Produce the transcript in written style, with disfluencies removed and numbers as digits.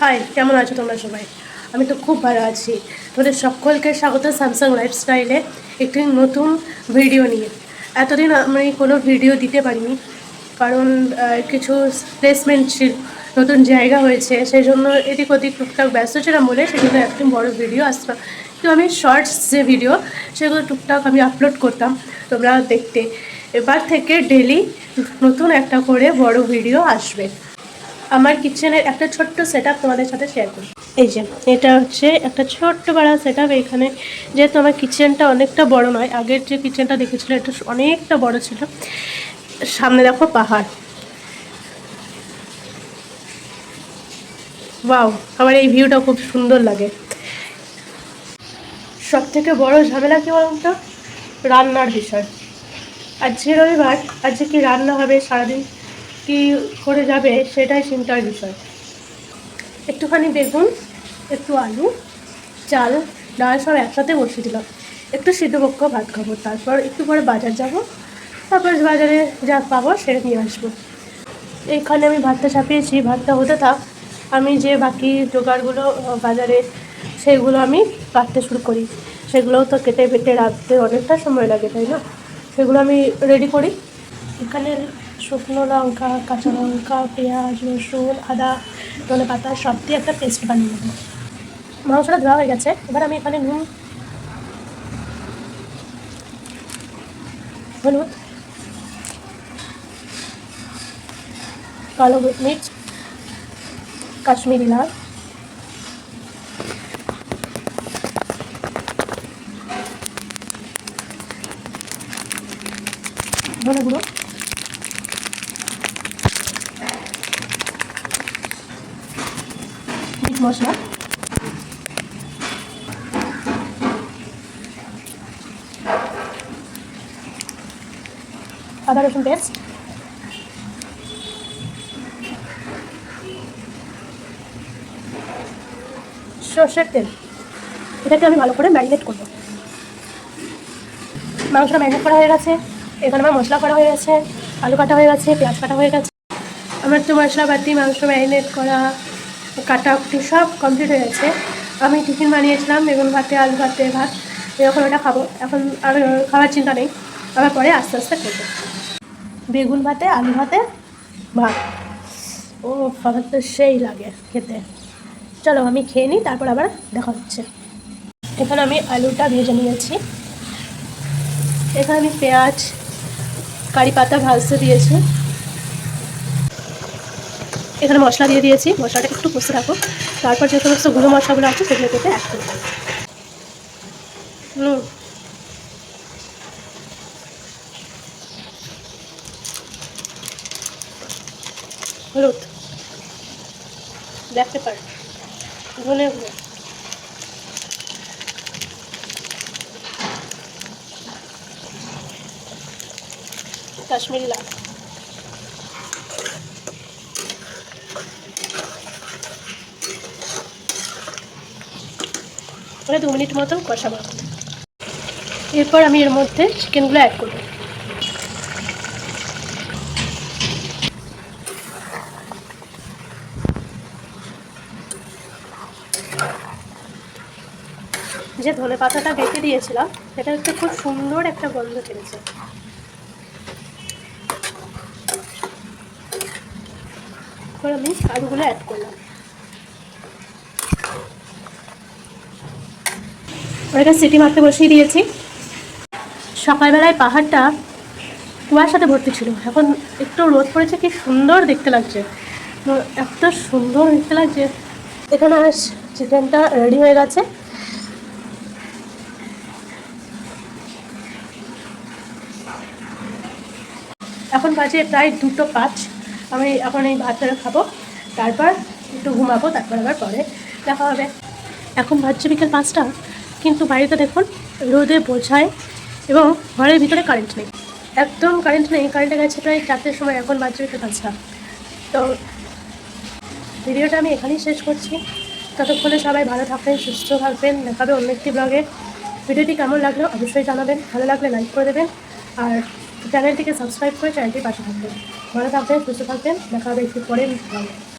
High, কেমন আছো তোমরা সবাই? আমি তো খুব ভালো আছি। তোমাদের সকলকে স্বাগত স্যামসাং লাইফস্টাইলে একটি নতুন ভিডিও নিয়ে। এতদিন আমি কোনো ভিডিও দিতে পারিনি, কারণ কিছু প্লেসমেন্ট ছিল, নতুন জায়গা হয়েছে, সেই জন্য এদিক ওদিক টুকটাক ব্যস্ত ছিলাম বলে সেই জন্য একদম বড় ভিডিও আসতো। কিন্তু আমি শর্টস যে ভিডিও সেগুলো টুকটাক আমি আপলোড করতাম, তোমরা দেখতে। এবার থেকে ডেলি নতুন একটা করে বড় ভিডিও আসবে। আমার কিচেনের একটা ছোট্ট সেটআপ তোমাদের সাথে শেয়ার করি। এই যে এটা হচ্ছে একটা ছোট্ট বড় সেটআপ। এখানে যেহেতু আমার কিচেনটা অনেকটা বড় নয়, আগের যে কিচেনটা দেখেছিল এটা অনেকটা বড় ছিল। সামনে দেখো পাহাড়, ওয়াও, আমার এই ভিউটা খুব সুন্দর লাগে। সব থেকে বড় ঝামেলা কি বলুন তো, রান্নার বিষয়। আজকে রবিবার, আজকে কি রান্না হবে, সারাদিন কি করে যাবে সেটাই চিন্তার বিষয়। একটুখানি বেগুন, একটু আলু, চাল, ডাল সব একসাথে বসিয়ে দিলাম। একটু সিদ্ধপক্ষ ভাত খাবো, তারপর একটু পরে বাজার যাব, তারপর বাজারে যা পাবো সেটা নিয়ে আসবো। এইখানে আমি ভাতটা চাপিয়েছি, ভাতটা হতে থাক, আমি যে বাকি জোগাড়গুলো বাজারে সেগুলো আমি কাটতে শুরু করি। সেগুলোও তো কেটে বেটে রাখতে অনেকটা সময় লাগে, তাই না? সেগুলো আমি রেডি করি। এখানে শুকনো লঙ্কা, কাঁচা লঙ্কা, পেঁয়াজ, রসুন, আদা, ধনেপাতা সব দিয়ে একটা পেস্ট বানিয়ে নেব। মাংসটা ধোয়া হয়ে গেছে, এবার আমি এখানে নুন, হলুদ, কালো মির্চ, কাশ্মীরি লাল, ধনে গুঁড়ো, মিট মশলা, আদা রসুন পেস্ট, সর্ষের তেল। এটাকে আমি ভালো করে ম্যারিনেট করবো। মাংসটা ম্যারিনেট করা হয়ে গেছে, এখানে আমার মশলা করা হয়ে গেছে, আলু কাটা হয়ে গেছে, পেঁয়াজ কাটা হয়ে গেছে। আমার তো মশলাপাতি, মাংস ম্যারিনেট করা, কাটাকুটি সব কমপ্লিট হয়ে গেছে। আমি টিফিন বানিয়েছিলাম বেগুন ভাতে, আলু ভাতে, ভাত। এরকম ওটা খাবো, এখন আর খাওয়ার চিন্তা নেই, আবার পরে আস্তে আস্তে করবো। বেগুন ভাতে, আলু ভাতে, ভাত, ও ভাত তো সেই লাগে খেতে। চলো আমি খেয়ে নিই, তারপর আবার দেখা হচ্ছে। এখানে আমি আলুটা ভেজে নিয়েছি, এখানে আমি পেঁয়াজ, কারি পাতা ভাজতে দিয়েছি, এখানে মশলা দিয়ে দিয়েছি। মশলাটা একটু কষে রাখো, তারপর যে সমস্ত গুঁড়ো মশলাগুলো আছে সেগুলো কেটে অ্যাড করবো। হলুদ, ব্ল্যাক পেপার, ধনে গুঁড়ো, কাশ্মীরি লাল, ওটা 2 মিনিট মতো কষাবো। এরপর আমি এর মধ্যে চিকেনগুলো অ্যাড করবো। যে ধনে পাতাটা বেটে দিয়েছিলাম সেটা হচ্ছে খুব সুন্দর একটা গন্ধ ছেড়েছে। এবার আমি আলুগুলো অ্যাড করলাম। ওটাকে সিটি মারতে বসিয়ে দিয়েছি। সকালবেলায় পাহাড়টা কুয়াশাতে ভর্তি ছিল, এখন একটু রোদ পড়েছে, কি সুন্দর দেখতে লাগছে, এত সুন্দর দেখতে লাগছে। এখানে চিকেনটা রেডি হয়ে গেছে। এখন বাজে প্রায় 2:05। আমি এখন এই ভাতটা খাবো, তারপর একটু ঘুমাবো, তারপর আবার পরে দেখা হবে। এখন বাজছে বিকেল 5টা, কিন্তু বাড়িতে দেখুন রোদে বোঝায়, এবং ঘরের ভিতরে কারেন্ট নেই, একদম কারেন্ট নেই। কারেন্টে গেছে প্রায় 4টের সময়, এখন বাজছে বিকেল 5টা। তো ভিডিওটা আমি এখানেই শেষ করছি। ততক্ষণে সবাই ভালো থাকবেন, সুস্থ থাকবেন, দেখাবে অন্য একটি ব্লগে। ভিডিওটি কেমন লাগলো অবশ্যই জানাবেন, ভালো লাগলে লাইক করে দেবেন, আর চ্যানেলটিকে সাবস্ক্রাইব করে চ্যানেলটির পাশে থাকবেন। ভালো থাকবেন, সুস্থ থাকবেন, দেখা হবে একটু পরে ব্লগে।